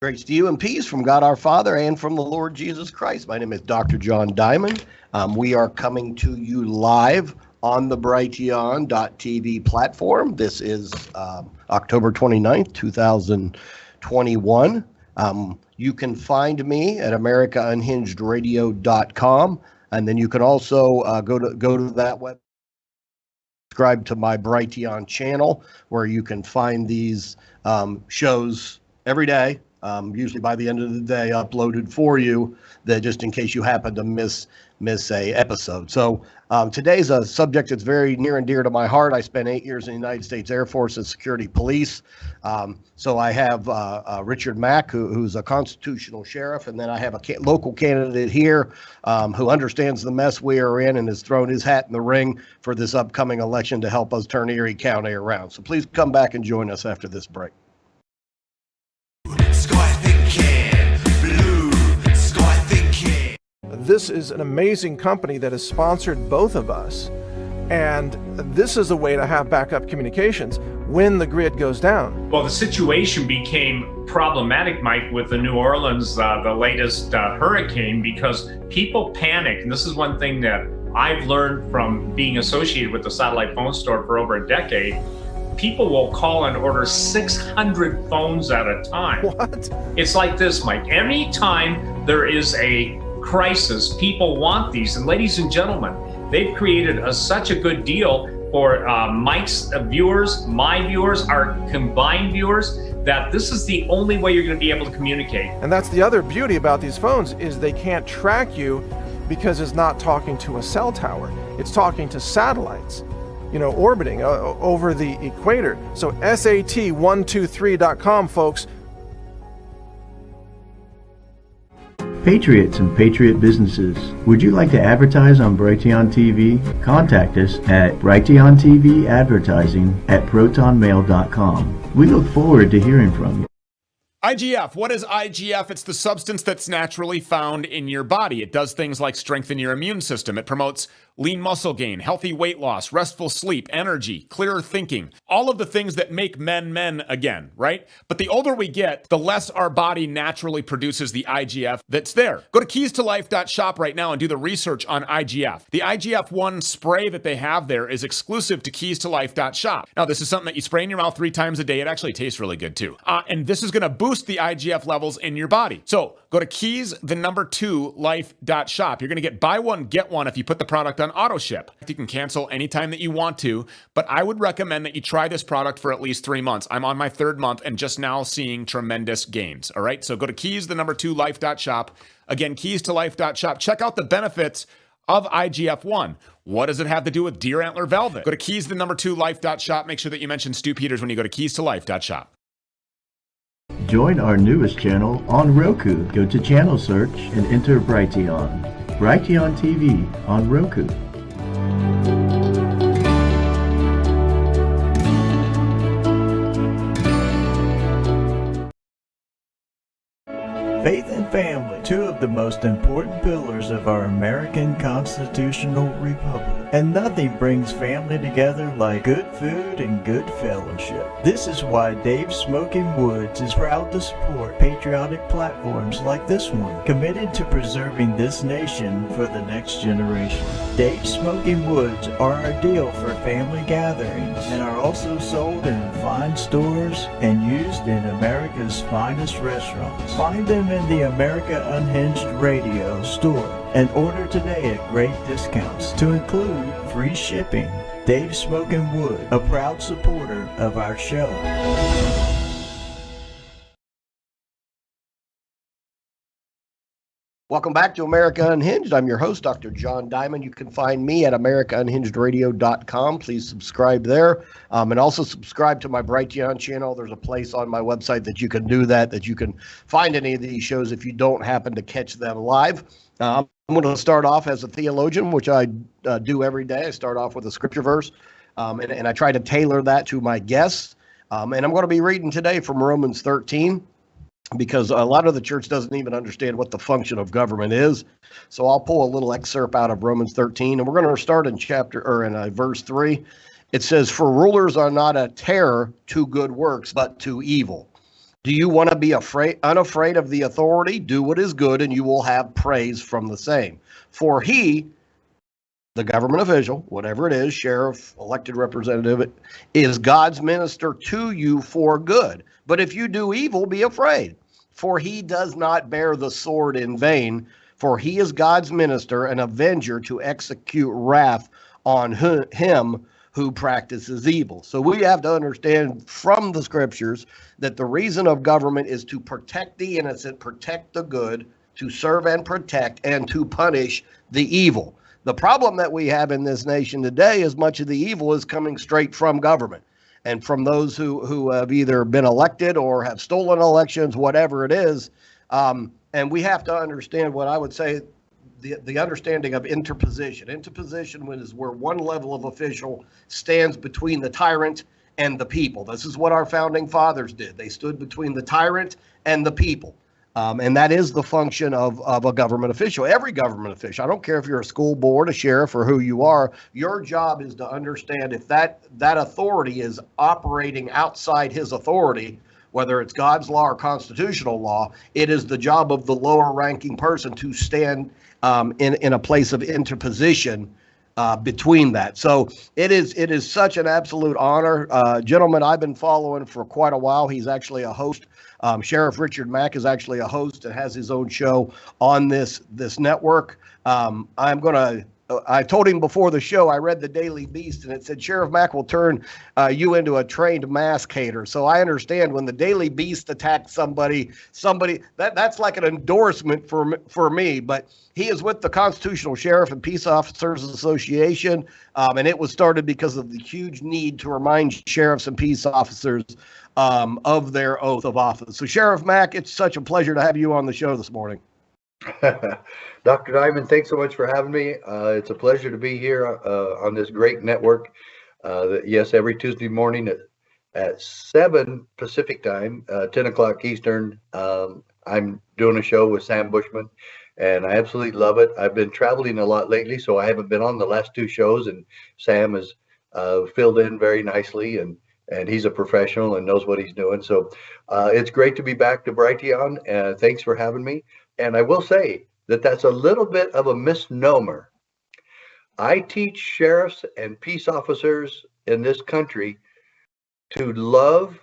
Grace to you and peace from God our Father and from the Lord Jesus Christ. My name is Dr. John Diamond. We are coming to you live on the Brighteon.tv platform. This is October 29th, 2021. You can find me at AmericaUnhingedRadio.com, and then you can also go to that website, subscribe to my Brighteon channel, where you can find these shows every day. Usually by the end of the day, uploaded for you, that just in case you happen to miss a episode. So today's a subject that's very near and dear to my heart. I spent 8 years in the United States Air Force as security police. So I have Richard Mack, who's a constitutional sheriff, and then I have a local candidate here who understands the mess we are in and has thrown his hat in the ring for this upcoming election to help us turn Erie County around. So please come back and join us after this break. This is an amazing company that has sponsored both of us, and this is a way to have backup communications when the grid goes down. Well, the situation became problematic, Mike, with the New Orleans, the latest hurricane, because people panic. And this is one thing that I've learned from being associated with the satellite phone store for over a decade. People will call and order 600 phones at a time. What? It's like this, Mike. Anytime there is a crisis, people want these. And ladies and gentlemen, they've created such a good deal for Mike's viewers, my viewers, our combined viewers, that this is the only way you're going to be able to communicate. And that's the other beauty about these phones, is they can't track you because it's not talking to a cell tower. It's talking to satellites, orbiting over the equator. So SAT123.com, folks. Patriots and Patriot businesses, would you like to advertise on Brighteon TV? Contact us at Brighteon TV Advertising at protonmail.com. We look forward to hearing from you. IGF. What is IGF? It's the substance that's naturally found in your body. It does things like strengthen your immune system. It promotes lean muscle gain, healthy weight loss, restful sleep, energy, clearer thinking, all of the things that make men men again, right? But the older we get, the less our body naturally produces the IGF that's there. Go to keystolife.shop right now and do the research on IGF. The IGF-1 spray that they have there is exclusive to keystolife.shop. Now, this is something that you spray in your mouth 3 times a day. It actually tastes really good too. And this is going to boost the IGF levels in your body. So go to keys2life.shop. You're going to get buy one, get one if you put the product on auto ship. You can cancel anytime that you want to, but I would recommend that you try this product for at least 3 months. I'm on my 3rd month and just now seeing tremendous gains. All right. So go to keys2life.shop. Again, keys2life.shop. Check out the benefits of IGF-1. What does it have to do with deer antler velvet? Go to keys2life.shop. Make sure that you mention Stu Peters when you go to keys2life.shop. Join our newest channel on Roku. Go to channel search and enter Brighteon. Brighteon TV on Roku. Faith and family, 2 of the most important pillars of our American constitutional republic. And nothing brings family together like good food and good fellowship. This is why Dave Smoking Woods is proud to support patriotic platforms like this one, committed to preserving this nation for the next generation. Dave Smoking Woods are ideal for family gatherings and are also sold in fine stores and used in America's finest restaurants. Find them in the America Unhinged Radio store and order today at great discounts, to include free shipping. Dave Smoking Wood, a proud supporter of our show. Welcome back to America Unhinged. I'm your host, Dr. John Diamond. You can find me at AmericaUnhingedRadio.com. Please subscribe there. And also subscribe to my Brighteon channel. There's a place on my website that you can do that you can find any of these shows if you don't happen to catch them live. I'm going to start off as a theologian, which I do every day. I start off with a scripture verse, and I try to tailor that to my guests. And I'm going to be reading today from Romans 13. Because a lot of the church doesn't even understand what the function of government is. So I'll pull a little excerpt out of Romans 13, and we're going to start in verse 3. It says, "For rulers are not a terror to good works, but to evil. Do you want to be unafraid of the authority? Do what is good, and you will have praise from the same. For he, the government official, whatever it is, sheriff, elected representative, is God's minister to you for good. But if you do evil, be afraid, for he does not bear the sword in vain, for he is God's minister, an avenger to execute wrath on him who practices evil. So we have to understand from the scriptures that the reason of government is to protect the innocent, protect the good, to serve and protect, and to punish the evil. The problem that we have in this nation today is much of the evil is coming straight from government and from those who have either been elected or have stolen elections, whatever it is. And we have to understand what I would say the understanding of interposition. Interposition is where one level of official stands between the tyrant and the people. This is what our founding fathers did. They stood between the tyrant and the people. And that is the function of a government official. Every government official, I don't care if you're a school board, a sheriff, or who you are, your job is to understand if that authority is operating outside his authority, whether it's God's law or constitutional law, it is the job of the lower ranking person to stand in a place of interposition between that. So it is such an absolute honor. Gentlemen, I've been following for quite a while. He's actually a host. Sheriff Richard Mack is actually a host and has his own show on this network. I told him before the show, I read the Daily Beast and it said Sheriff Mack will turn you into a trained mask hater. So I understand when the Daily Beast attacks somebody that's like an endorsement for me. But he is with the Constitutional Sheriff and Peace Officers Association, and it was started because of the huge need to remind sheriffs and peace officers of their oath of office. So Sheriff Mack, it's such a pleasure to have you on the show this morning. Dr. Diamond, thanks so much for having me. It's a pleasure to be here on this great network. Yes, every Tuesday morning at 7 Pacific time, 10 o'clock Eastern, I'm doing a show with Sam Bushman, and I absolutely love it. I've been traveling a lot lately, so I haven't been on the last two shows, and Sam has filled in very nicely, and he's a professional and knows what he's doing. So it's great to be back to Brighteon, and thanks for having me. And I will say that that's a little bit of a misnomer. I teach sheriffs and peace officers in this country to love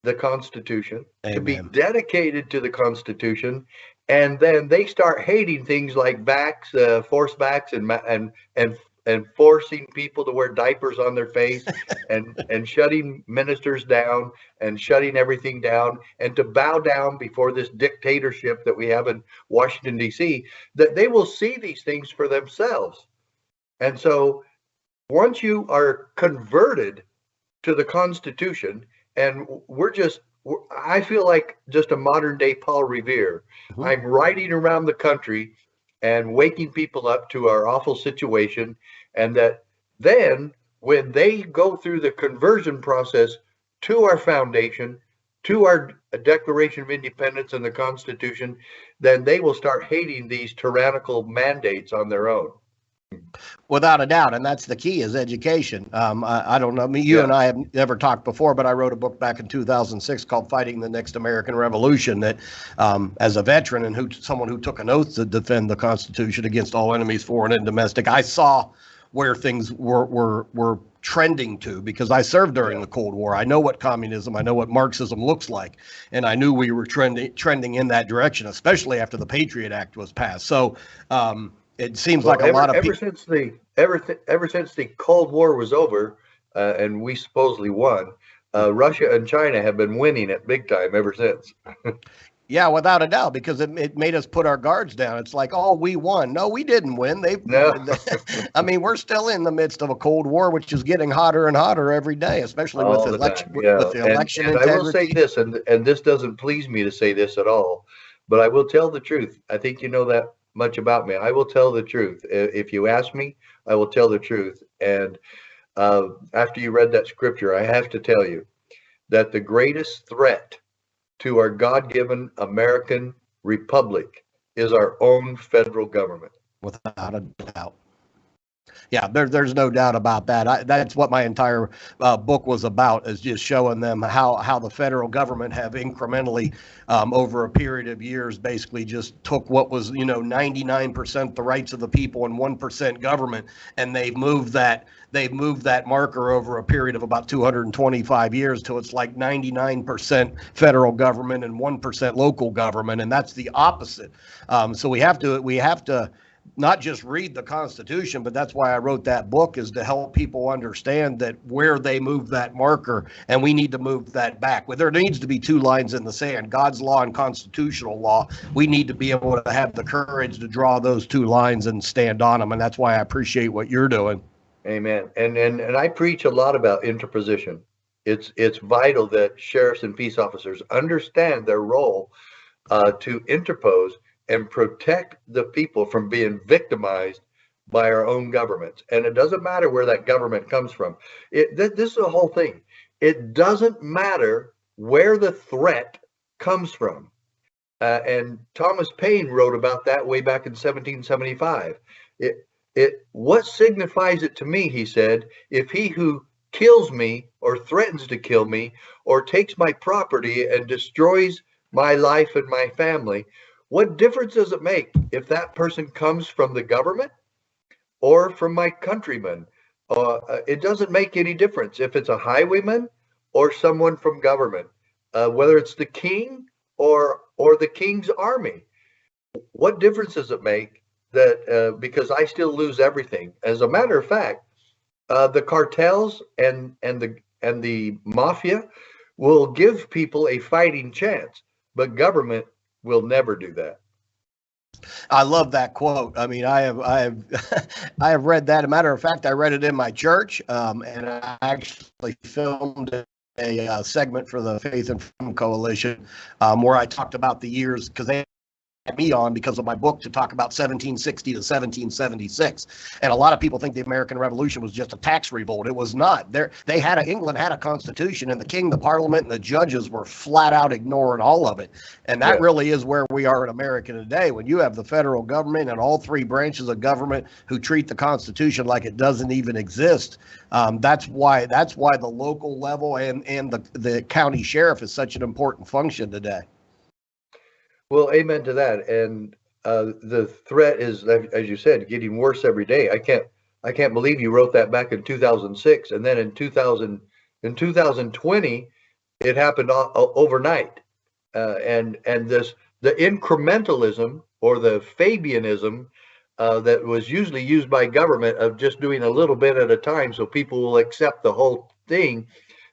the Constitution, Amen. To be dedicated to the Constitution, and then they start hating things like vax, forced vax, and forcing people to wear diapers on their face and shutting ministers down and shutting everything down and to bow down before this dictatorship that we have in Washington, D.C., that they will see these things for themselves. And so once you are converted to the Constitution, and I feel like just a modern day Paul Revere. Mm-hmm. I'm riding around the country and waking people up to our awful situation, and that then when they go through the conversion process to our foundation, to our Declaration of Independence and the Constitution, then they will start hating these tyrannical mandates on their own. Without a doubt, and that's the key is education. I don't know, you and I have never talked before, but I wrote a book back in 2006 called Fighting the Next American Revolution that as a veteran and someone who took an oath to defend the Constitution against all enemies, foreign and domestic, I saw where things were trending to, because I served during the Cold War. I know what communism, I know what Marxism looks like, and I knew we were trending in that direction, especially after the Patriot Act was passed. So it seems like a lot of people. Ever since the Cold War was over, and we supposedly won, Russia and China have been winning it big time ever since. Yeah, without a doubt, because it made us put our guards down. It's like, oh, we won. No, we didn't win. No. I mean, we're still in the midst of a Cold War, which is getting hotter and hotter every day, especially with the election. With the election and I will say this, and this doesn't please me to say this at all, but I will tell the truth. I think you know that much about me. I will tell the truth. If you ask me, I will tell the truth. And after you read that scripture, I have to tell you that the greatest threat to our God-given American republic is our own federal government. Without a doubt. Yeah, there's no doubt about that. That's what my entire book was about, is just showing them how the federal government have incrementally, over a period of years, basically just took what was 99% the rights of the people and 1% government, and they've moved that marker over a period of about 225 years till it's like 99% federal government and 1% local government, and that's the opposite. So we have to not just read the Constitution, but that's why I wrote that book, is to help people understand that where they move that marker, and we need to move that back. Well, there needs to be two lines in the sand, God's law and constitutional law. We need to be able to have the courage to draw those two lines and stand on them, and that's why I appreciate what you're doing. Amen. And I preach a lot about interposition. It's vital that sheriffs and peace officers understand their role to interpose and protect the people from being victimized by our own governments. And it doesn't matter where that government comes from. This is the whole thing. It doesn't matter where the threat comes from. And Thomas Paine wrote about that way back in 1775. What signifies it to me, he said, if he who kills me or threatens to kill me or takes my property and destroys my life and my family, what difference does it make if that person comes from the government or from my countrymen? It doesn't make any difference if it's a highwayman or someone from government, whether it's the king or the king's army. What difference does it make that because I still lose everything? As a matter of fact, the cartels and the mafia will give people a fighting chance, but government will never do that. I love that quote. I mean, I have I have read that. As a matter of fact, I read it in my church, and I actually filmed a segment for the Faith and Freedom Coalition, where I talked about the years, because they had me on because of my book to talk about 1760 to 1776. And a lot of people think the American Revolution was just a tax revolt. It was not. England had a constitution, and the king, the parliament, and the judges were flat out ignoring all of it. And that really is where we are in America today. When you have the federal government and all three branches of government who treat the Constitution like it doesn't even exist, that's why the local level and the county sheriff is such an important function today. Well, amen to that. And the threat is, as you said, getting worse every day. I can't believe you wrote that back in 2006, and then in 2020, it happened overnight. And the incrementalism or the Fabianism that was usually used by government of just doing a little bit at a time, so people will accept the whole thing.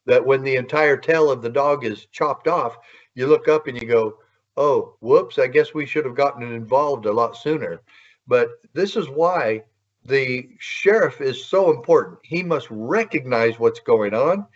That when the entire tail of the dog is chopped off, you look up and you go, oh, whoops, I guess we should have gotten involved a lot sooner. But this is why the sheriff is so important. He must recognize what's going on,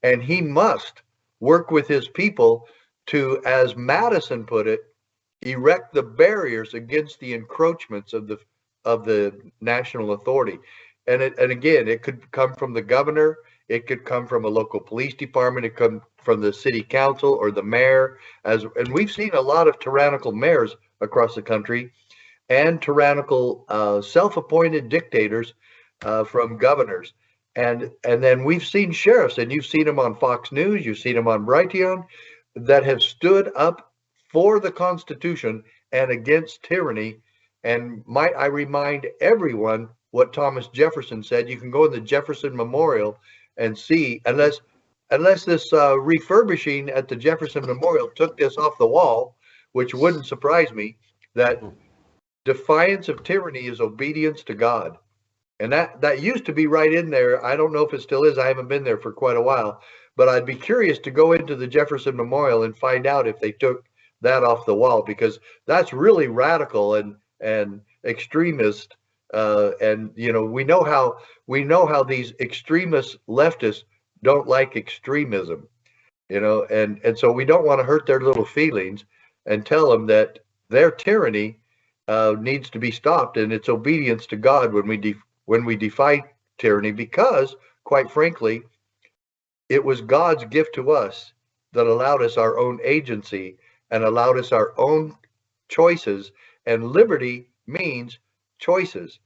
and he must work with his people to, as Madison put it, erect the barriers against the encroachments of the national authority. And again, it could come from the governor. It could come from a local police department. It could come from the city council or the mayor. And we've seen a lot of tyrannical mayors across the country, and tyrannical self-appointed dictators from governors. And then we've seen sheriffs, and you've seen them on Fox News, you've seen them on Brighteon, that have stood up for the Constitution and against tyranny. And might I remind everyone what Thomas Jefferson said? You can go in the Jefferson Memorial and see, unless this refurbishing at the Jefferson Memorial took this off the wall, which wouldn't surprise me, that defiance of tyranny is obedience to God. And that used to be right in there. I don't know if it still is. I haven't been there for quite a while, but I'd be curious to go into the Jefferson Memorial and find out if they took that off the wall, because that's really radical and extremist. And we know how these extremist leftists don't like extremism, and so we don't want to hurt their little feelings and tell them that their tyranny needs to be stopped, and it's obedience to God when we defy tyranny, because quite frankly, it was God's gift to us that allowed us our own agency and allowed us our own choices. And liberty means choices.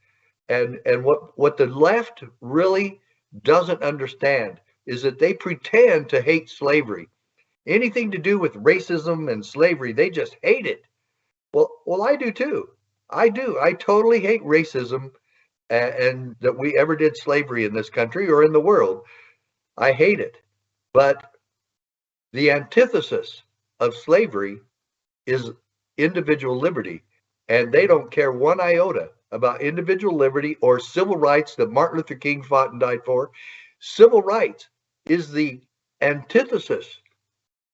And what the left really doesn't understand is that they pretend to hate slavery. Anything to do with racism and slavery, they just hate it. Well, I do too. I do. I totally hate racism and that we ever did slavery in this country or in the world. I hate it. But the antithesis of slavery is individual liberty. And they don't care one iota about individual liberty or civil rights that Martin Luther King fought and died for. Civil rights is the antithesis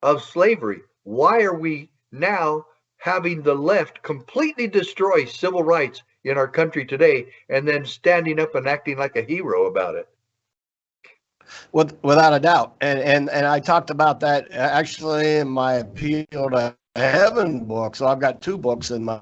of slavery. Why are we now having the left completely destroy civil rights in our country today and then standing up and acting like a hero about it? Without a doubt. And I talked about that actually in my Appeal to Heaven book. So I've got 2 books in my,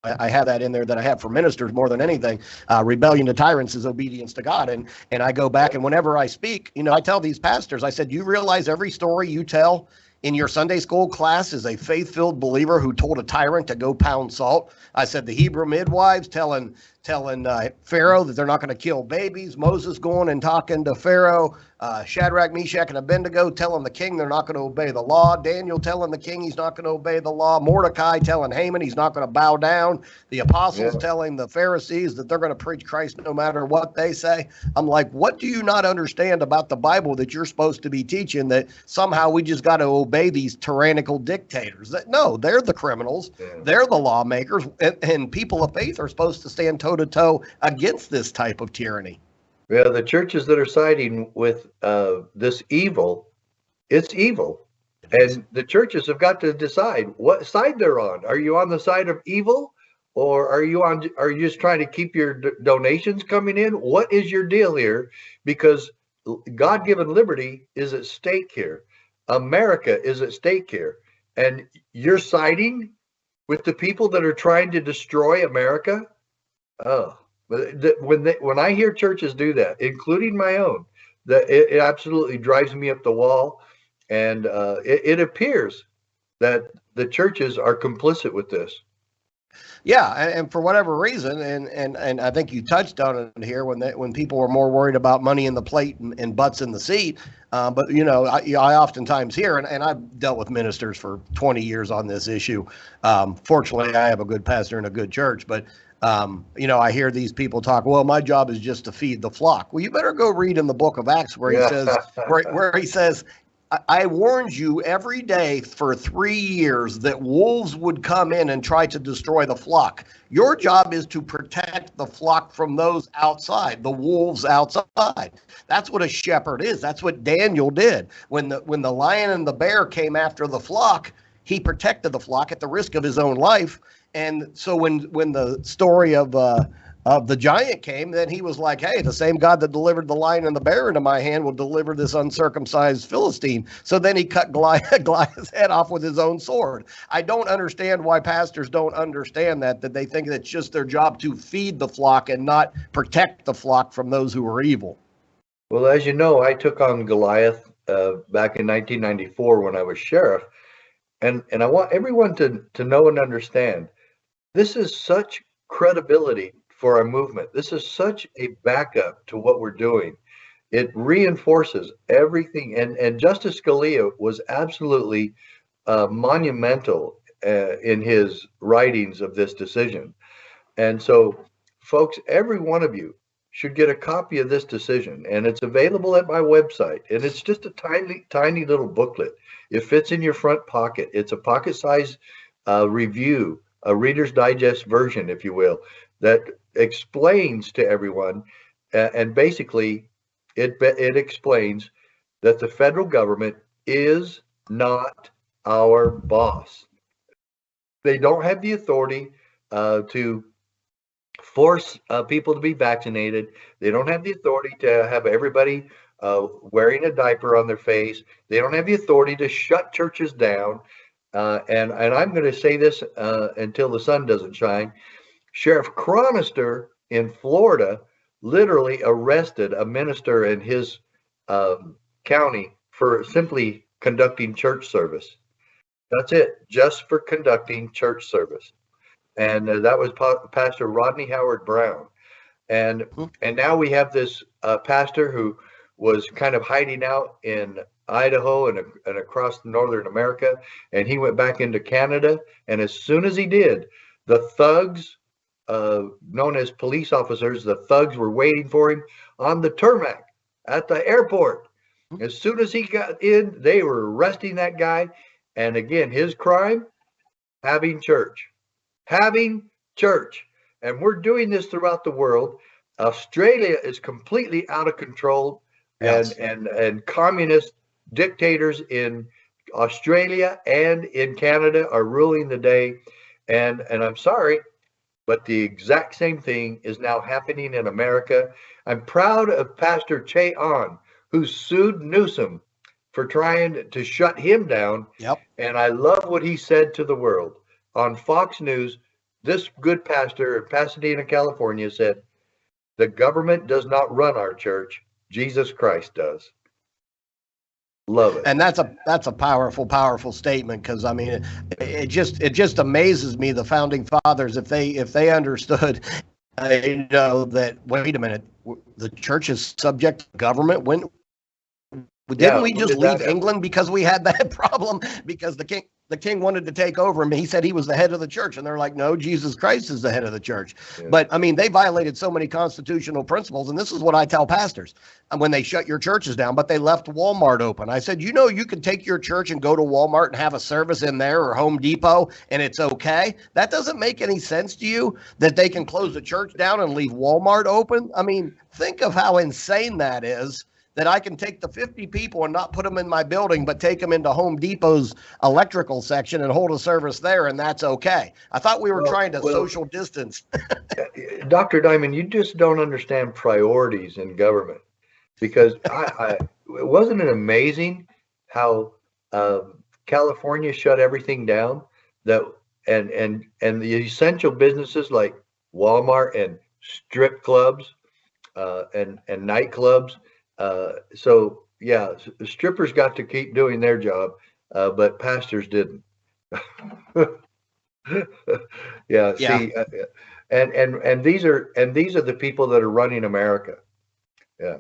I have that in there that I have for ministers more than anything. Rebellion to Tyrants is Obedience to God. And I go back, and whenever I speak, I tell these pastors, I said, you realize every story you tell in your Sunday school class is a faith-filled believer who told a tyrant to go pound salt. I said the Hebrew midwives telling Pharaoh that they're not going to kill babies. Moses going and talking to Pharaoh. Shadrach, Meshach, and Abednego telling the king they're not going to obey the law. Daniel telling the king he's not going to obey the law. Mordecai telling Haman he's not going to bow down. The apostles telling the Pharisees that they're going to preach Christ no matter what they say. I'm like, what do you not understand about the Bible that you're supposed to be teaching, that somehow we just got to obey these tyrannical dictators? That no, they're the criminals. They're the lawmakers, and people of faith are supposed to stand toe-to-toe against this type of tyranny. Yeah, the churches that are siding with this evil, it's evil. And the churches have got to decide what side they're on. Are you on the side of evil, or are you just trying to keep your donations coming in? What is your deal here? Because God-given liberty is at stake here. America is at stake here. And you're siding with the people that are trying to destroy America? Oh. When I hear churches do that, including my own, that it absolutely drives me up the wall, and it appears that the churches are complicit with this. Yeah, and for whatever reason, and I think you touched on it here when people were more worried about money in the plate and butts in the seat. But I oftentimes hear, and I've dealt with ministers for 20 years on this issue. Fortunately, I have a good pastor and a good church, but I hear these people talk, well, my job is just to feed the flock. Well, you better go read in the book of Acts where he says, I warned you every day for 3 years that wolves would come in and try to destroy the flock. Your job is to protect the flock from those outside, the wolves outside. That's what a shepherd is. That's what Daniel did. When the lion and the bear came after the flock, he protected the flock at the risk of his own life. And so when the story of the giant came, then he was like, hey, the same God that delivered the lion and the bear into my hand will deliver this uncircumcised Philistine. So then he cut Goliath's head off with his own sword. I don't understand why pastors don't understand that they think it's just their job to feed the flock and not protect the flock from those who are evil. Well, as you know, I took on Goliath back in 1994 when I was sheriff. And I want everyone to know and understand, this is such credibility for our movement. This is such a backup to what we're doing. It reinforces everything. And Justice Scalia was absolutely monumental in his writings of this decision. And so, folks, every one of you should get a copy of this decision. And it's available at my website. And it's just a tiny, tiny little booklet. It fits in your front pocket. It's a pocket-sized review, a Reader's Digest version, if you will, that explains to everyone, and basically it explains that the federal government is not our boss. They don't have the authority to force people to be vaccinated. They don't have the authority to have everybody wearing a diaper on their face. They don't have the authority to shut churches down. And I'm going to say this until the sun doesn't shine. Sheriff Cronister in Florida literally arrested a minister in his county for simply conducting church service. That's it, just for conducting church service. And that was Pastor Rodney Howard Brown. and now we have this pastor who was kind of hiding out in Idaho and across northern America, and he went back into Canada. And as soon as he did, the thugs, known as police officers, the thugs were waiting for him on the tarmac at the airport. As soon as he got in, they were arresting that guy. And again, his crime, having church. And we're doing this throughout the world. Australia is completely out of control, Yes. and communist dictators in Australia and in Canada are ruling the day. And I'm sorry, but the exact same thing is now happening in America. I'm proud of Pastor Che Ahn, who sued Newsom for trying to shut him down. Yep. And I love what he said to the world on Fox News. This good pastor in Pasadena, California said, "The government does not run our church. Jesus Christ does." Love it. And that's a powerful statement, because I mean, it just amazes me, the founding fathers, if they understood, that, wait a minute, the church is subject to government. When didn't we just leave England because we had that problem, because the king wanted to take over him? He said he was the head of the church, and they're like, no, Jesus Christ is the head of the church. Yeah. But I mean, they violated so many constitutional principles, and this is what I tell pastors when they shut your churches down. But they left Walmart open. I said, you can take your church and go to Walmart and have a service in there, or Home Depot, and it's okay. That doesn't make any sense to you, that they can close the church down and leave Walmart open? I mean, think of how insane that is, that I can take the 50 people and not put them in my building, but take them into Home Depot's electrical section and hold a service there, and that's okay. I thought we were trying to social distance. Dr. Diamond, you just don't understand priorities in government, because wasn't it amazing how California shut everything down, and the essential businesses like Walmart and strip clubs and nightclubs. So yeah, strippers got to keep doing their job, but pastors didn't. Yeah. See, and these are the people that are running America. Yeah.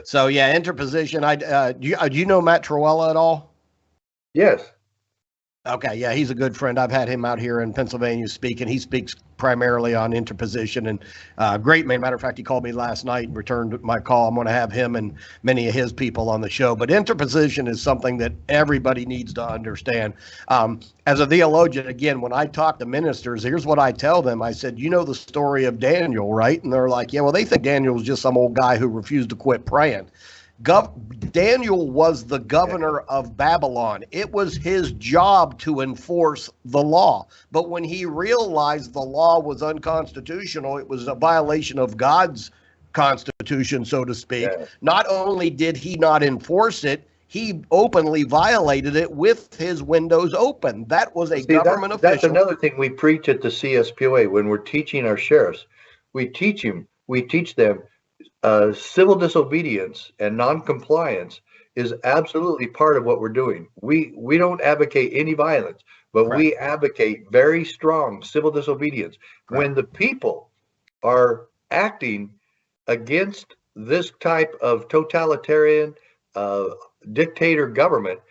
So yeah, interposition. Do you know Matt Trewella at all? Yes. Okay, yeah, he's a good friend. I've had him out here in Pennsylvania speaking. He speaks primarily on interposition, and great man. Matter of fact, he called me last night and returned my call. I'm going to have him and many of his people on the show. But interposition is something that everybody needs to understand. As a theologian, again, when I talk to ministers, here's what I tell them. I said, you know the story of Daniel, right? And they're like, yeah, well, they think Daniel's just some old guy who refused to quit praying. Daniel was the governor of Babylon. It was his job to enforce the law. But when he realized the law was unconstitutional, it was a violation of God's constitution, so to speak. Yeah. Not only did he not enforce it, he openly violated it with his windows open. That was a government official. That's another thing we preach at the CSPOA when we're teaching our sheriffs. We teach them civil disobedience and non-compliance is absolutely part of what we're doing. We don't advocate any violence, but Correct. We advocate very strong civil disobedience. Correct. When the people are acting against this type of totalitarian dictator government,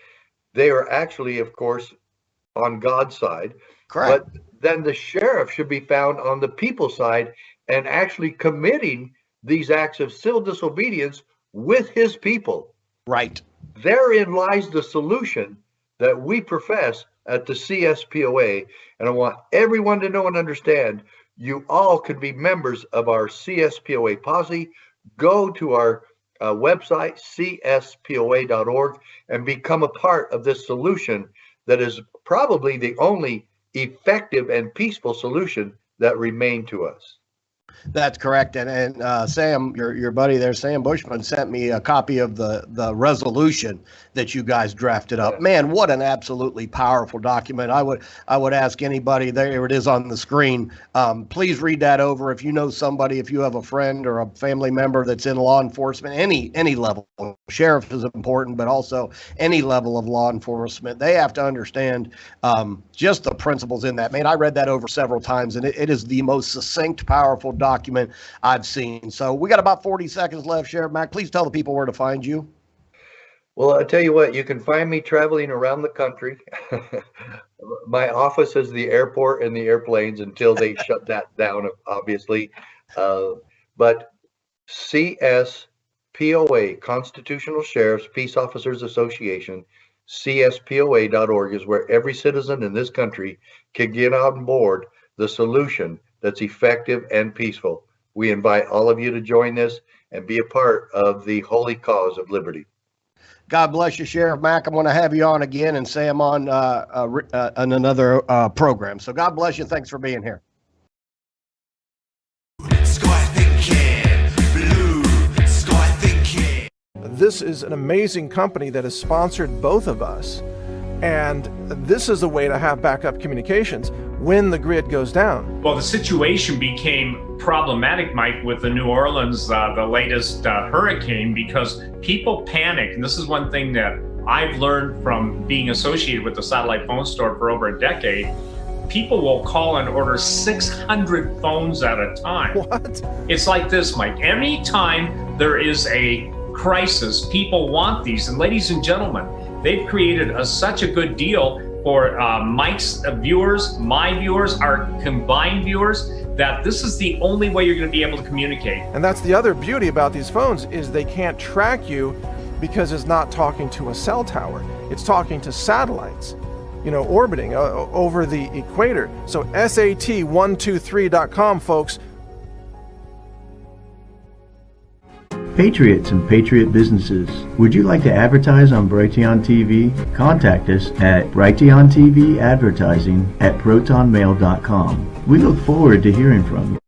they are actually, of course, on God's side. Correct. But then the sheriff should be found on the people's side and actually committing these acts of civil disobedience with his people. Right. Therein lies the solution that we profess at the CSPOA. And I want everyone to know and understand, you all can be members of our CSPOA posse. Go to our website, cspoa.org, and become a part of this solution that is probably the only effective and peaceful solution that remain to us. That's correct. And Sam, your buddy there, Sam Bushman, sent me a copy of the resolution that you guys drafted up. Yeah. Man, what an absolutely powerful document. I would ask anybody, there it is on the screen, please read that over. If you know somebody, if you have a friend or a family member that's in law enforcement, any level, sheriff is important, but also any level of law enforcement, they have to understand just the principles in that. Man, I read that over several times, and it is the most succinct, powerful document document I've seen. So we got about 40 seconds left. Sheriff Mack, please tell the people where to find you. Well, I tell you what, you can find me traveling around the country. My office is the airport and the airplanes until they shut that down, obviously. But CSPOA, Constitutional Sheriffs Peace Officers Association, CSPOA.org is where every citizen in this country can get on board the solution that's effective and peaceful. We invite all of you to join this and be a part of the holy cause of liberty. God bless you, Sheriff Mack. I'm going to have you on again and say I'm on another program. So God bless you. Thanks for being here. This is an amazing company that has sponsored both of us. And this is a way to have backup communications when the grid goes down. Well, the situation became problematic, Mike, with the New Orleans, the latest hurricane, because people panic. And this is one thing that I've learned from being associated with the satellite phone store for over a decade. People will call and order 600 phones at a time. What? It's like this, Mike. Anytime there is a crisis, people want these. And ladies and gentlemen, they've created such a good deal for Mike's viewers, my viewers, our combined viewers, that this is the only way you're going to be able to communicate. And that's the other beauty about these phones, is they can't track you because it's not talking to a cell tower. It's talking to satellites, orbiting over the equator. So SAT123.com, folks. Patriots and Patriot businesses, would you like to advertise on Brighteon TV? Contact us at Brighteon TV Advertising at protonmail.com. We look forward to hearing from you.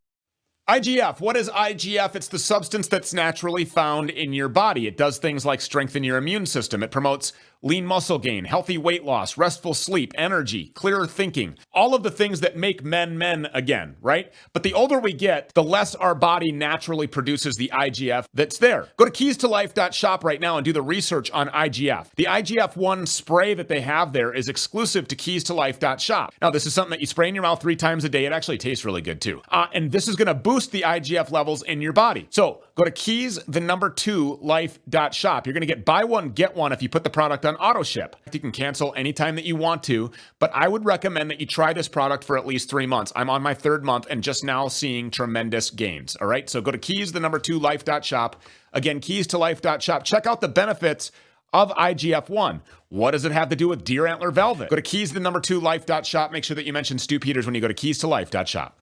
IGF. What is IGF? It's the substance that's naturally found in your body. It does things like strengthen your immune system. It promotes lean muscle gain, healthy weight loss, restful sleep, energy, clearer thinking, all of the things that make men men again, right? But the older we get, the less our body naturally produces the IGF that's there. Go to keystolife.shop right now and do the research on IGF. The IGF-1 spray that they have there is exclusive to keystolife.shop. Now, this is something that you spray in your mouth 3 times a day. It actually tastes really good too. And this is going to boost the IGF levels in your body. So go to keys2life.shop. You're going to get buy one, get one if you put the product on auto ship. You can cancel anytime that you want to, but I would recommend that you try this product for at least 3 months. I'm on my 3rd month and just now seeing tremendous gains. All right. So go to keys2life.shop. Again, keys2life.shop. Check out the benefits of IGF-1. What does it have to do with deer antler velvet? Go to keys2life.shop. Make sure that you mention Stu Peters when you go to keys2life.shop.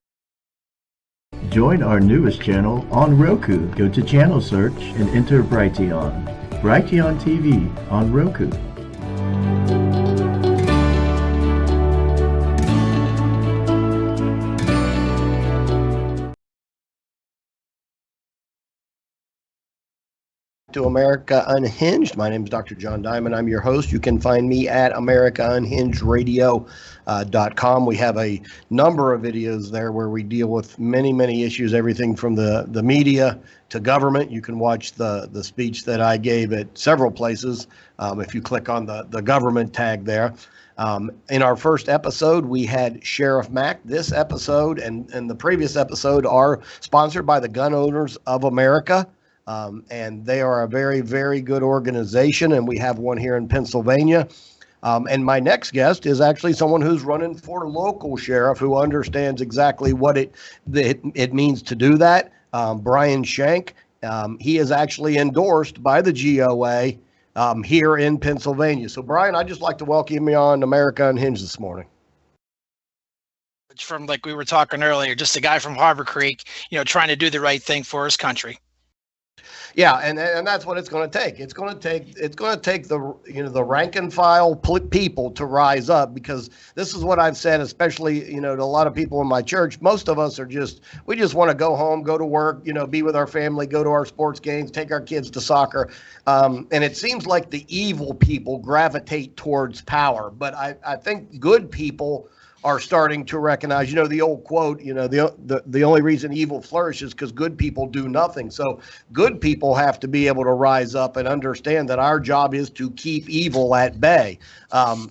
Join our newest channel on Roku. Go to channel search and enter Brighteon. Brighteon TV on Roku. To America Unhinged. My name is Dr. John Diamond. I'm your host. You can find me at AmericaUnhingedRadio.com. We have a number of videos there where we deal with many issues, everything from the media to government. You can watch the speech that I gave at several places if you click on the government tag there. In our first episode, we had Sheriff Mack. This episode and the previous episode are sponsored by the Gun Owners of America. And they are a very good organization, and we have one here in Pennsylvania. And my next guest is actually someone who's running for local sheriff who understands exactly what it means to do that. Brian Shank. He is actually endorsed by the GOA here in Pennsylvania. So, Brian, I'd just like to welcome you on America Unhinged this morning. From, like we were talking earlier, just a guy from Harbor Creek, trying to do the right thing for his country. Yeah, and that's what it's going to take. It's going to take the rank and file people to rise up, because this is what I've said, especially to a lot of people in my church. Most of us we just want to go home, go to work, be with our family, go to our sports games, take our kids to soccer, and it seems like the evil people gravitate towards power. But I think good people are starting to recognize, the old quote, the only reason evil flourishes because good people do nothing. So good people have to be able to rise up and understand that our job is to keep evil at bay.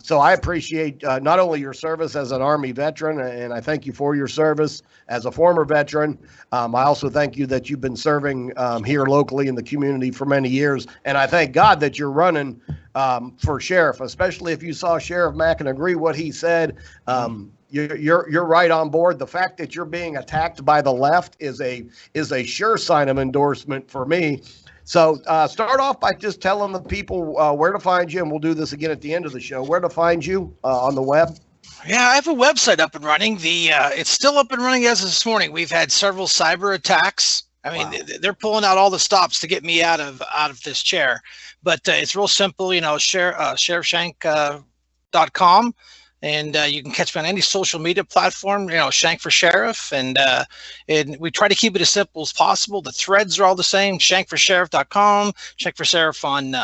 So I appreciate not only your service as an Army veteran, and I thank you for your service as a former veteran. I also thank you that you've been serving here locally in the community for many years. And I thank God that you're running for sheriff, especially if you saw Sheriff Mack and agree what he said. You're right on board. The fact that you're being attacked by the left is a sure sign of endorsement for me. So start off by just telling the people where to find you, and we'll do this again at the end of the show, where to find you on the web. Yeah, I have a website up and running. It's still up and running as of this morning. We've had several cyber attacks. I mean, wow. They're pulling out all the stops to get me out of this chair. But it's real simple, sheriffshank.com. And you can catch me on any social media platform, Shank for Sheriff. And we try to keep it as simple as possible. The threads are all the same, shankforsheriff.com, Shank for Sheriff on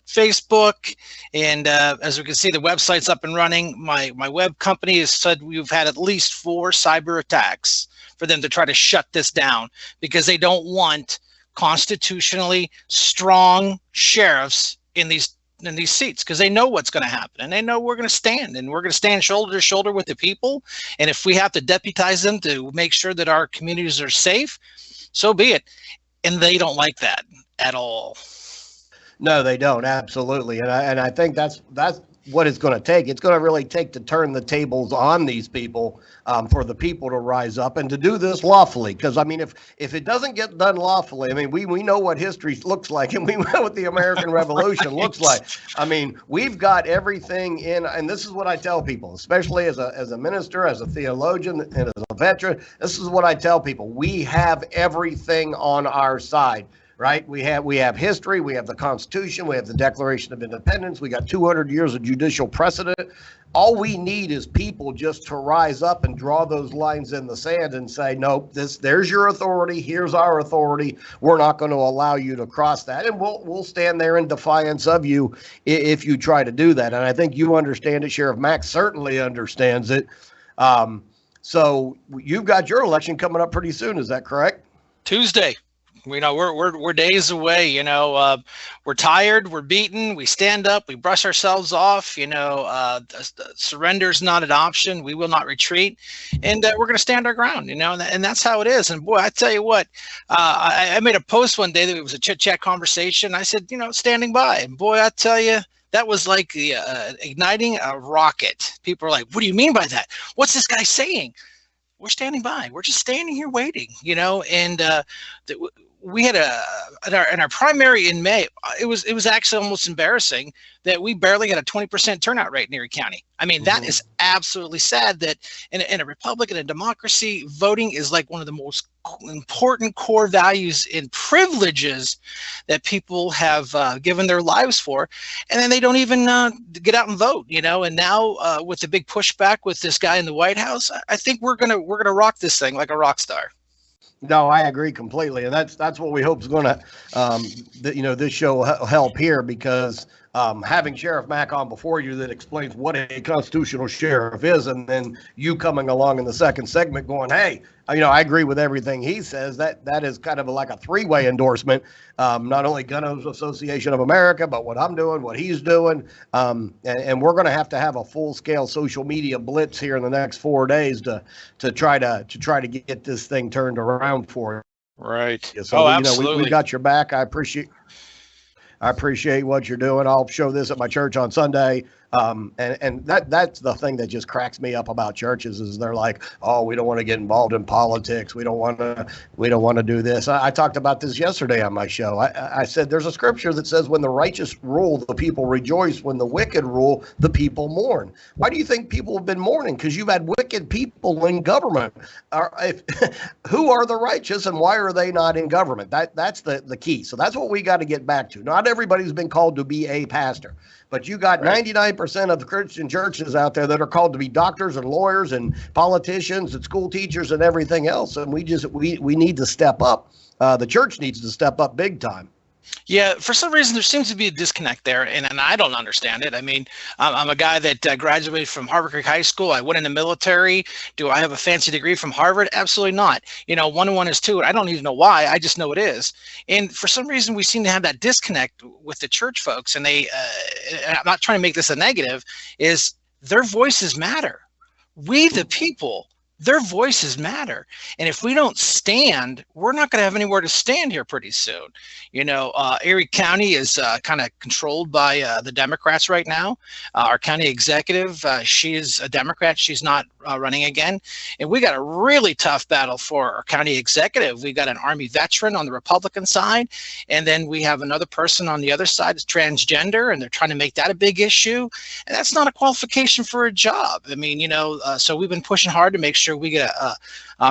Facebook. And as we can see, the website's up and running. My web company has said we've had at least 4 cyber attacks for them to try to shut this down because they don't want constitutionally strong sheriffs in these seats, because they know what's going to happen, and they know we're going to stand shoulder to shoulder with the people. And if we have to deputize them to make sure that our communities are safe, so be it. And they don't like that at all. No, they don't. Absolutely. And I think that's what it's going to take. It's going to really take to turn the tables on these people, for the people to rise up and to do this lawfully. Because, I mean, if it doesn't get done lawfully, I mean, we know what history looks like, and we know what the American Revolution looks like. I mean, we've got everything in, and this is what I tell people, especially as a minister, as a theologian, and as a veteran. This is what I tell people. We have everything on our side. Right? We have history, we have the Constitution, we have the Declaration of Independence, we got 200 years of judicial precedent. All we need is people just to rise up and draw those lines in the sand and say, nope, there's your authority, here's our authority. We're not going to allow you to cross that, and we'll stand there in defiance of you if you try to do that. And I think you understand it. Sheriff Mack certainly understands it. So you've got your election coming up pretty soon, is that correct? Tuesday. We're days away. We're tired, we're beaten, we stand up, we brush ourselves off. Surrender is not an option. We will not retreat, and we're going to stand our ground. And that's how it is. And boy, I tell you what, I made a post one day that it was a chit chat conversation. I said, standing by. And boy, I tell you, that was like the igniting a rocket. People are like, "What do you mean by that? What's this guy saying?" We're standing by. We're just standing here waiting, and we had in our primary in May. It was actually almost embarrassing that we barely had a 20% turnout rate in Erie County. I mean, that is absolutely sad that in a republic and a democracy, voting is like one of the most important core values and privileges that people have given their lives for, and then they don't even get out and vote. And now with the big pushback with this guy in the White House, I think we're gonna rock this thing like a rock star. No, I agree completely, and that's what we hope is going to, this show will help here, because having Sheriff Mack on before you that explains what a constitutional sheriff is, and then you coming along in the second segment going, hey, I agree with everything he says. That is kind of like a 3-way endorsement. Not only Gun Owners Association of America, but what I'm doing, what he's doing, and we're going to have a full-scale social media blitz here in the next 4 days to try to get this thing turned around for you. Right. So, absolutely. we got your back. I appreciate what you're doing. I'll show this at my church on Sunday. And that's the thing that just cracks me up about churches is they're like, oh, we don't want to get involved in politics. We don't want to do this. I talked about this yesterday on my show. I said there's a scripture that says when the righteous rule, the people rejoice. When the wicked rule, the people mourn. Why do you think people have been mourning? Because you've had wicked people in government. Who are the righteous and why are they not in government? That's the key. So that's what we got to get back to. Not everybody's been called to be a pastor. But you got 99% of the Christian churches out there that are called to be doctors and lawyers and politicians and school teachers and everything else. And we need to step up. The church needs to step up big time. Yeah, for some reason there seems to be a disconnect there, and I don't understand it. I mean, I'm a guy that graduated from Harvard Creek High School. I went in the military. Do I have a fancy degree from Harvard? Absolutely not. You know, 1 and 1 is 2. I don't even know why. I just know it is. And for some reason, we seem to have that disconnect with the church folks. And and I'm not trying to make this a negative, is their voices matter. We, the people, their voices matter. And if we don't stand, we're not going to have anywhere to stand here pretty soon. You know, Erie County is kind of controlled by the Democrats right now. Our county executive, she is a Democrat. She's not running again. And we got a really tough battle for our county executive. We got an Army veteran on the Republican side. And then we have another person on the other side that's transgender, and they're trying to make that a big issue. And that's not a qualification for a job. I mean, you know, so we've been pushing hard to make sure we get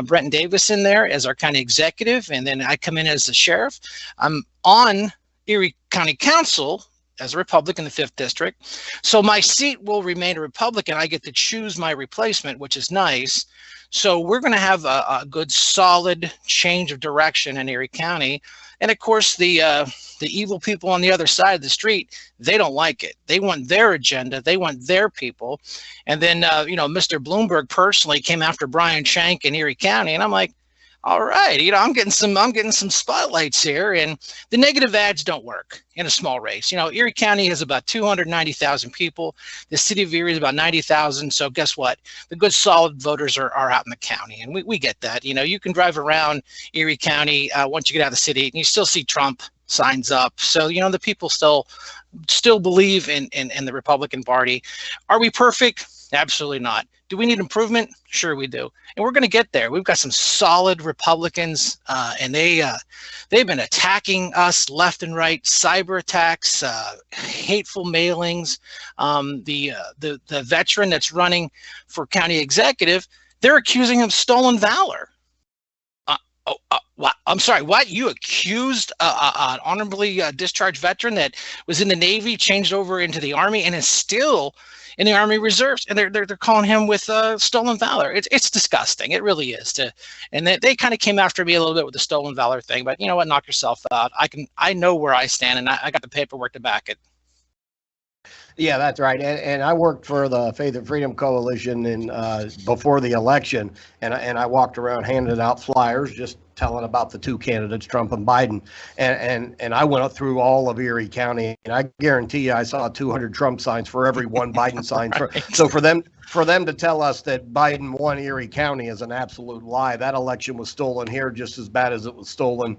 Brenton Davis in there as our county executive, and then I come in as the sheriff. I'm on Erie County Council as a Republican in the 5th District. So my seat will remain a Republican. I get to choose my replacement, which is nice. So we're going to have a good, solid change of direction in Erie County. And of course, the evil people on the other side of the street, they don't like it. They want their agenda. They want their people. And then, you know, Mr. Bloomberg personally came after Brian Shank in Erie County. And I'm like, all right, you know, I'm getting some spotlights here, and the negative ads don't work in a small race. You know, Erie County has about 290,000 people. The city of Erie is about 90,000. So guess what? The good, solid voters are out in the county, and we get that. You know, you can drive around Erie County once you get out of the city, and you still see Trump signs up. So, you know, the people still believe in the Republican Party. Are we perfect? Absolutely not. Do we need improvement? Sure we do. And we're going to get there. We've got some solid Republicans, and they've been attacking us left and right, cyber attacks, hateful mailings. The veteran that's running for county executive, they're accusing him of stolen valor. What? I'm sorry, what? You accused an honorably discharged veteran that was in the Navy, changed over into the Army, and is still in the Army Reserves, and they're calling him with stolen valor. It's disgusting. It really is. And they kind of came after me a little bit with the stolen valor thing, but you know what? Knock yourself out. I know where I stand, and I got the paperwork to back it. Yeah, that's right. And I worked for the Faith and Freedom Coalition before the election, and I walked around handing out flyers, just telling about the two candidates, Trump and Biden. And I went through all of Erie County, and I guarantee you I saw 200 Trump signs for every one Biden sign. Right. So for them to tell us that Biden won Erie County is an absolute lie. That election was stolen here just as bad as it was stolen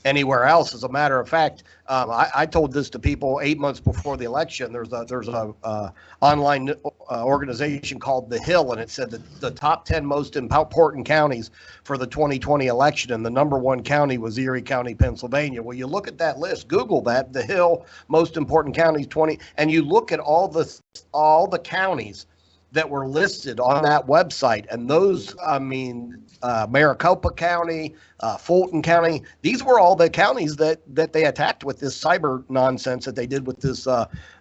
anywhere else. As a matter of fact, I told this to people 8 months before the election. There's a online organization called The Hill, and it said that the top 10 most important counties for the 2020 election, and the number one county was Erie County, Pennsylvania. Well, you look at that list, Google that, The Hill, most important counties 20, and you look at all the counties that were listed on that website, and those, I mean, Maricopa County, Fulton County, these were all the counties that they attacked with this cyber nonsense that they did with this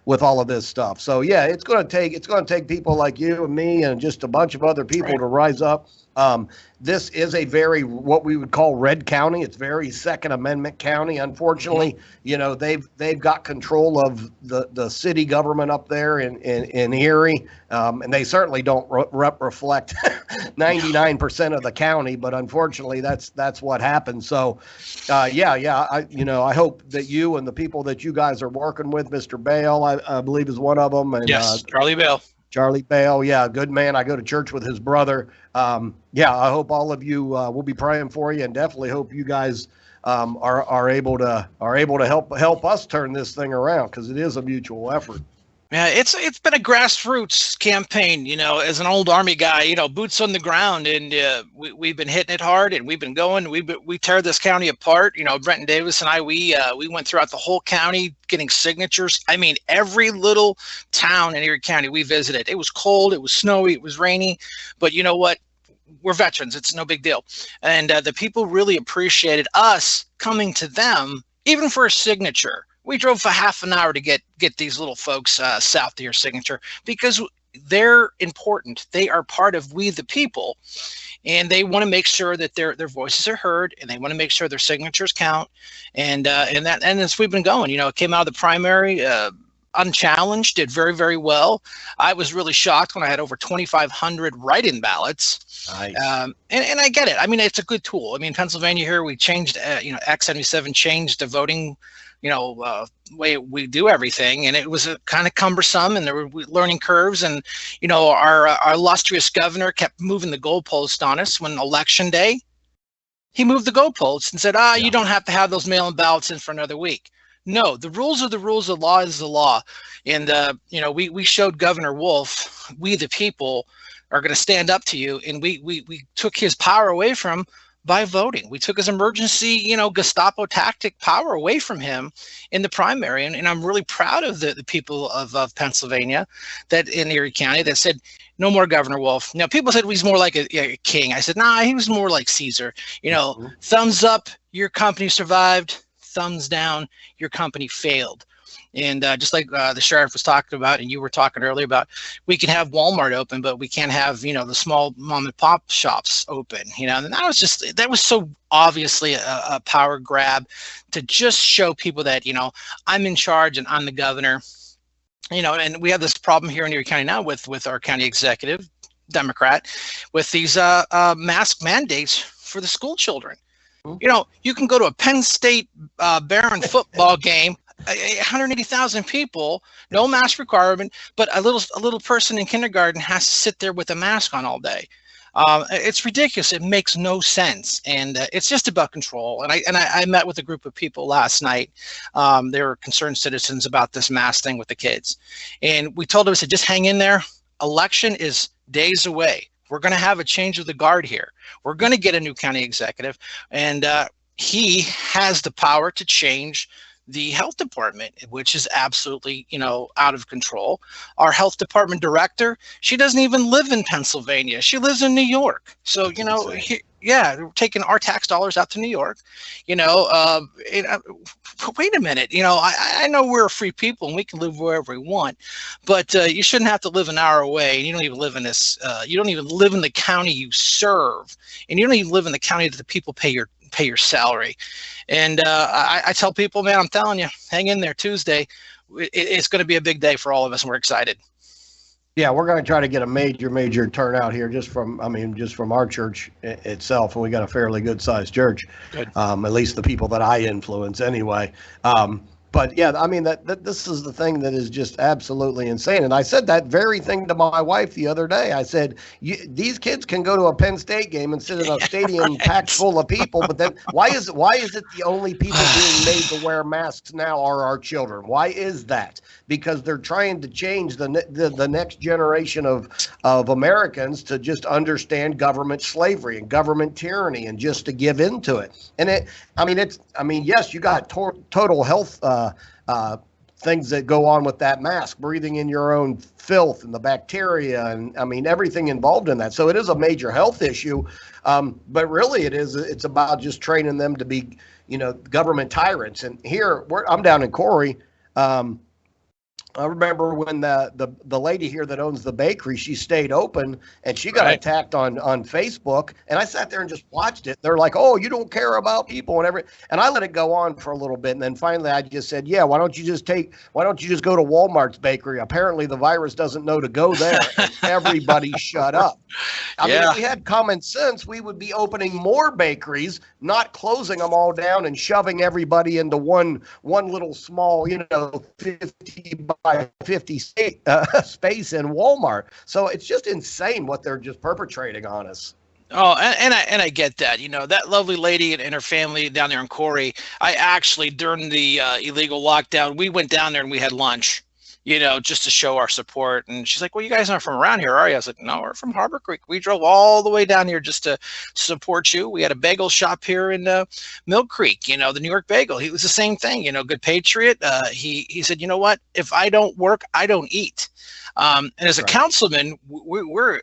with all of this stuff. So yeah, it's going to take people like you and me and just a bunch of other people to rise up. This is a very, what we would call red county. It's very Second Amendment county. Unfortunately, you know, they've got control of the city government up there in Erie, and they certainly don't reflect 99% of the county. But unfortunately, that's what happened. So, I hope that you and the people that you guys are working with, Mr. Bale, I believe is one of them. And, yes, Charlie Bale. Charlie Bale, yeah, good man. I go to church with his brother. I hope all of you will be praying for you, and definitely hope you guys are able to help us turn this thing around, because it is a mutual effort. Yeah, it's been a grassroots campaign, you know, as an old Army guy, you know, boots on the ground, and we've been hitting it hard, and we've been going, we tear this county apart. You know, Brenton Davis and I, we went throughout the whole county getting signatures. I mean, every little town in Erie County we visited. It was cold, it was snowy, it was rainy, but you know what? We're veterans. It's no big deal. And the people really appreciated us coming to them, even for a signature. We drove for half an hour to get these little folks south of your signature, because they're important. They are part of we the people, and they want to make sure that their voices are heard, and they want to make sure their signatures count. And as we've been going, it came out of the primary unchallenged, did very, very well. I was really shocked when I had over 2,500 write-in ballots. Nice. And I get it. I mean, it's a good tool. I mean, Pennsylvania here, we changed, Act 77 changed the voting, way we do everything, and it was kind of cumbersome, and there were learning curves, and our illustrious governor kept moving the goalpost on us. When election day, he moved the goalposts and said, you don't have to have those mail-in ballots in for another week. No, the rules are the rules, the law is the law. And we showed Governor Wolf, we the people are going to stand up to you, and we took his power away from him by voting. We took his emergency, Gestapo tactic power away from him in the primary. And I'm really proud of the people of Pennsylvania, that in Erie County, that said, no more Governor Wolf. Now, people said he's more like a king. I said, nah, he was more like Caesar. Thumbs up, your company survived. Thumbs down, your company failed. And just like the sheriff was talking about, and you were talking earlier about, we can have Walmart open, but we can't have, the small mom and pop shops open, and that was so obviously a power grab to just show people that, I'm in charge and I'm the governor, and we have this problem here in Erie County now with our county executive, Democrat, with these mask mandates for the school children. You can go to a Penn State Barron football game, 180,000 people, no mask requirement, but a little person in kindergarten has to sit there with a mask on all day. It's ridiculous. It makes no sense, and it's just about control. And I met with a group of people last night. They were concerned citizens about this mask thing with the kids, and we told them, I said, just hang in there. Election is days away. We're going to have a change of the guard here. We're going to get a new county executive, and he has the power to change the health department, which is absolutely, out of control. Our health department director, she doesn't even live in Pennsylvania. She lives in New York. So, we're taking our tax dollars out to New York. Wait a minute. I know we're a free people and we can live wherever we want, but you shouldn't have to live an hour away. And you don't even live in this. You don't even live in the county you serve, and you don't even live in the county that the people pay your salary. And I tell people, man, I'm telling you, hang in there. Tuesday, it's going to be a big day for all of us, and we're excited. Yeah, we're going to try to get a major turnout here just from our church itself, and we got a fairly good sized church. Good. At least the people that I influence anyway. But yeah, that this is the thing that is just absolutely insane. And I said that very thing to my wife the other day. I said, these kids can go to a Penn State game and sit in a stadium packed full of people, but then why is it the only people being made to wear masks now are our children? Why is that? Because they're trying to change the next generation of Americans to just understand government slavery and government tyranny and just to give into it. And yes, you got total health things that go on with that mask, breathing in your own filth and the bacteria and everything involved in that. So it is a major health issue. But really it's about just training them to be, government tyrants. And here I'm down in Corey. I remember when the lady here that owns the bakery, she stayed open and she got attacked on Facebook. And I sat there and just watched it. They're like, oh, you don't care about people and everything. And I let it go on for a little bit. And then finally I just said, yeah, why don't you just go to Walmart's bakery? Apparently the virus doesn't know to go there. And everybody shut up. If we had common sense, we would be opening more bakeries, not closing them all down and shoving everybody into one little small, 50 by 50 space in Walmart. So it's just insane what they're just perpetrating on us. Oh, and I get that. That lovely lady and her family down there in Corey, I actually, during the illegal lockdown, we went down there and we had lunch, just to show our support. And she's like, well, you guys aren't from around here, are you? I was like, no, we're from Harbor Creek. We drove all the way down here just to support you. We had a bagel shop here in Mill Creek, the New York Bagel. He was the same thing, good patriot. He said, you know what? If I don't work, I don't eat. And as a councilman, we're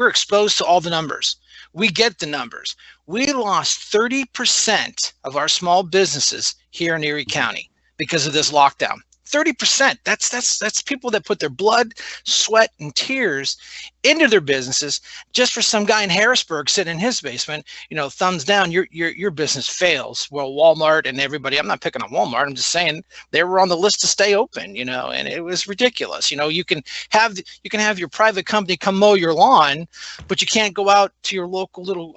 exposed to all the numbers. We get the numbers. We lost 30% of our small businesses here in Erie County because of this lockdown. 30%. That's people that put their blood, sweat, and tears into their businesses just for some guy in Harrisburg sitting in his basement, thumbs down, your business fails. Well, Walmart and everybody, I'm not picking on Walmart, I'm just saying they were on the list to stay open, and it was ridiculous. You can have your private company come mow your lawn, but you can't go out to your local little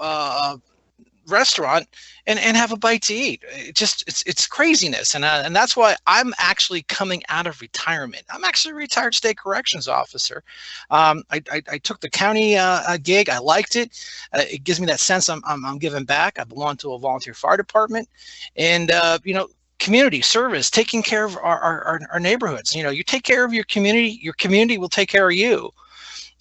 restaurant and have a bite to eat. It's craziness, and that's why I'm actually coming out of retirement. I'm actually a retired state corrections officer. I took the county gig. I liked it. It gives me that sense I'm giving back. I belong to a volunteer fire department, and community service, taking care of our neighborhoods. You take care of your community will take care of you.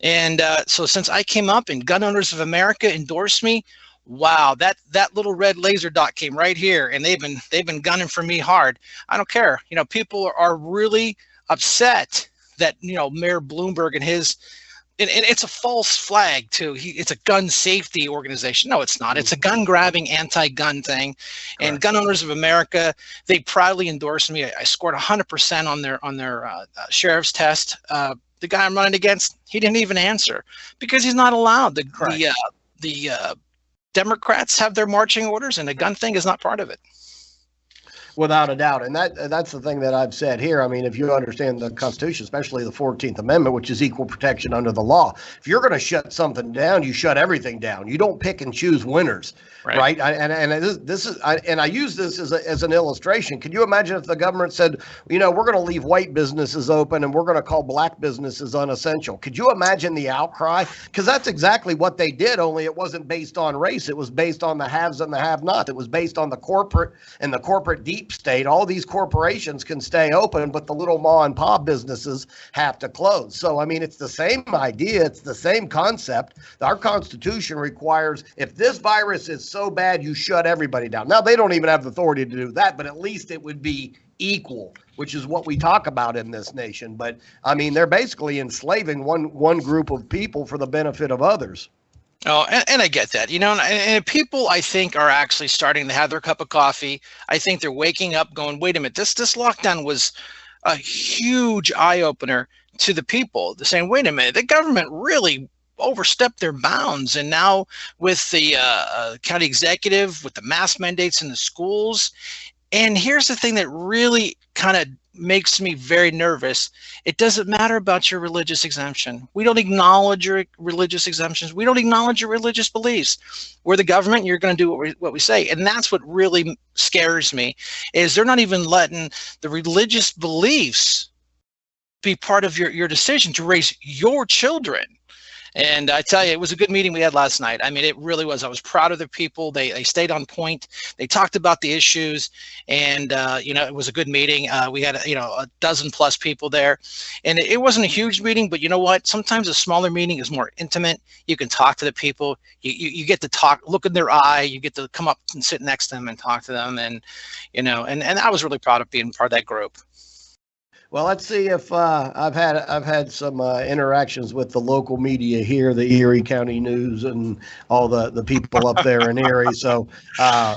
And so since I came up and Gun Owners of America endorsed me, wow, that little red laser dot came right here, and they've been gunning for me hard. I don't care. People are really upset that Mayor Bloomberg and it's a false flag too. It's a gun safety organization. No, it's not. It's a gun grabbing, anti-gun thing. And Gun Owners of America, they proudly endorsed me. I scored 100% on their sheriff's test. The guy I'm running against, he didn't even answer because he's not allowed. The Democrats have their marching orders, and the gun thing is not part of it. Without a doubt. And that's the thing that I've said here. I mean, if you understand the Constitution, especially the 14th Amendment, which is equal protection under the law, if you're going to shut something down, you shut everything down. You don't pick and choose winners, right? I use this as an illustration. Can you imagine if the government said, we're going to leave white businesses open and we're going to call black businesses unessential? Could you imagine the outcry? Because that's exactly what they did, only it wasn't based on race. It was based on the haves and the have-not. It was based on the corporate and the corporate deep state. All these corporations can stay open, but the little ma and pop businesses have to close. So, I mean, it's the same idea. It's the same concept. Our Constitution requires, if this virus is so bad, you shut everybody down. Now, they don't even have the authority to do that, but at least it would be equal, which is what we talk about in this nation. But, I mean, they're basically enslaving one group of people for the benefit of others. Oh, and I get that, and people, I think, are actually starting to have their cup of coffee. I think they're waking up going, wait a minute, this lockdown was a huge eye opener to the people. They're saying, wait a minute, the government really overstepped their bounds. And now with the county executive, with the mask mandates in the schools. And here's the thing that really kind of makes me very nervous. It doesn't matter about your religious exemption. We don't acknowledge your religious exemptions. We don't acknowledge your religious beliefs. We're the government. You're going to do what we say. And that's what really scares me, is they're not even letting the religious beliefs be part of your decision to raise your children. And I tell you, it was a good meeting we had last night. I mean, it really was. I was proud of the people. They stayed on point. They talked about the issues, and it was a good meeting. We had a dozen plus people there, and it wasn't a huge meeting, but you know what? Sometimes a smaller meeting is more intimate. You can talk to the people. You get to talk, look in their eye. You get to come up and sit next to them and talk to them, and and I was really proud of being part of that group. Well, let's see if I've had some interactions with the local media here, the Erie County News, and all the people up there in Erie. So I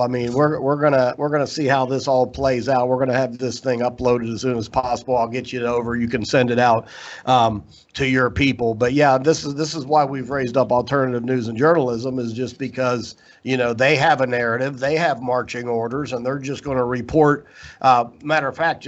mean, we're gonna see how this all plays out. We're gonna have this thing uploaded as soon as possible. I'll get you it over. You can send it out to your people. But yeah, this is why we've raised up alternative news and journalism, is just because they have a narrative, they have marching orders, and they're just going to report. Matter of fact,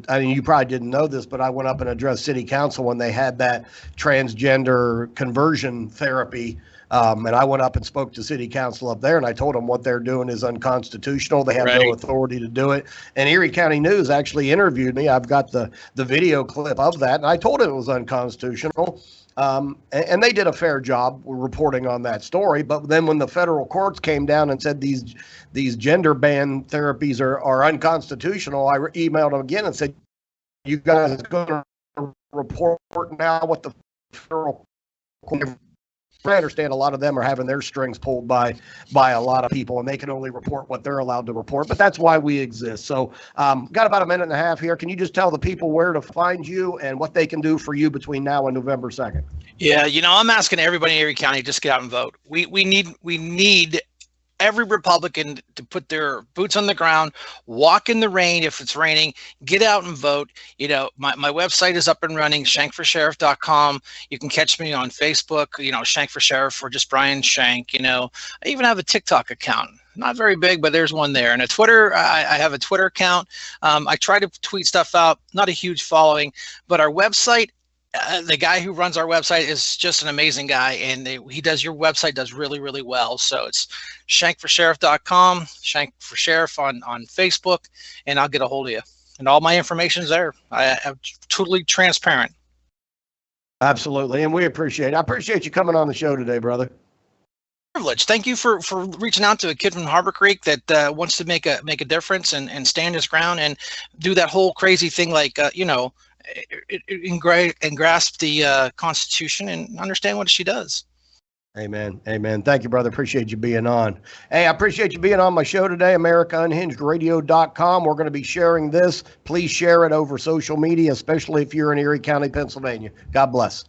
I mean, you probably didn't know this, but I went up and addressed City Council when they had that transgender conversion therapy. And I went up and spoke to City Council up there, and I told them what they're doing is unconstitutional. They have no authority to do it. And Erie County News actually interviewed me. I've got the video clip of that, and I told them it was unconstitutional. And they did a fair job reporting on that story. But then when the federal courts came down and said these gender ban therapies are unconstitutional, I emailed them again and said, you guys are going to report now what the federal court. I understand a lot of them are having their strings pulled by a lot of people, and they can only report what they're allowed to report. But that's why we exist. So got about a minute and a half here. Can you just tell the people where to find you and what they can do for you between now and November 2nd? Yeah, I'm asking everybody in Erie County, just get out and vote. We need every Republican to put their boots on the ground, walk in the rain if it's raining, get out and vote. You know, my website is up and running, shankforsheriff.com. You can catch me on Facebook, you know, Shank for Sheriff, or just Brian Shank. You know, I even have a TikTok account. Not very big, but there's one there. And a Twitter, I have a Twitter account. I try to tweet stuff out, not a huge following, but our website, the guy who runs our website is just an amazing guy, and he does, your website does really, really well. So it's shankforsheriff.com, Shank for Sheriff on Facebook, and I'll get a hold of you. And all my information is there. I'm totally transparent. Absolutely. And we appreciate it. I appreciate you coming on the show today, brother. Privilege. Thank you for reaching out to a kid from Harbor Creek that wants to make a difference and stand his ground and do that whole crazy thing, like you know, and grasp the Constitution and understand what she does. Amen. Amen. Thank you, brother. Appreciate you being on. Hey, I appreciate you being on my show today, AmericaUnhingedRadio.com. We're going to be sharing this. Please share it over social media, especially if you're in Erie County, Pennsylvania. God bless.